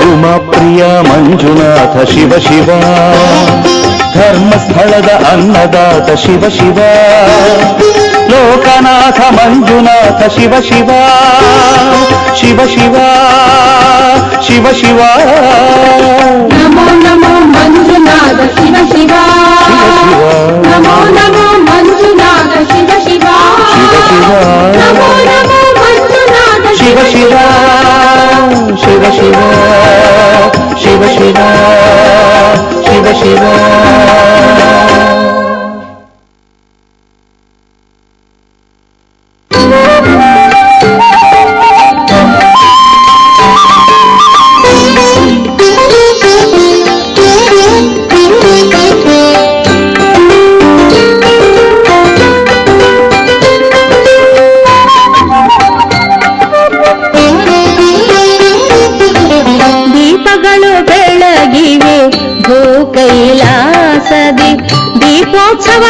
ಉಮಾಪ್ರಿಯ ಮಂಜುನಾಥ ಶಿವ ಶಿವ, ಧರ್ಮಸ್ಥಳದ ಅನ್ನದಾತ ಶಿವ ಶಿವ, ಲೋಕನಾಥ ಮಂಜುನಾಥ ಶಿವ ಶಿವ, ಶಿವ ಶಿವ ಶಿವ ಶಿವ. ನಮೋ ನಮೋ ಮಂಜುನಾಥ ಶಿವ ಶಿವ, ನಮೋ ನಮೋ ಮಂಜುನಾಥ ಶಿವ ಶಿವ, ನಮೋ ನಮೋ ಮಂಜುನಾಥ ಶಿವ ಶಿವ, ಶಿವ ಶಿವ ಶಿವ ಶಿವ ಶಿವ ಶಿವ. ಕೈಲಾಸದಿ ದೀಪೋತ್ಸವ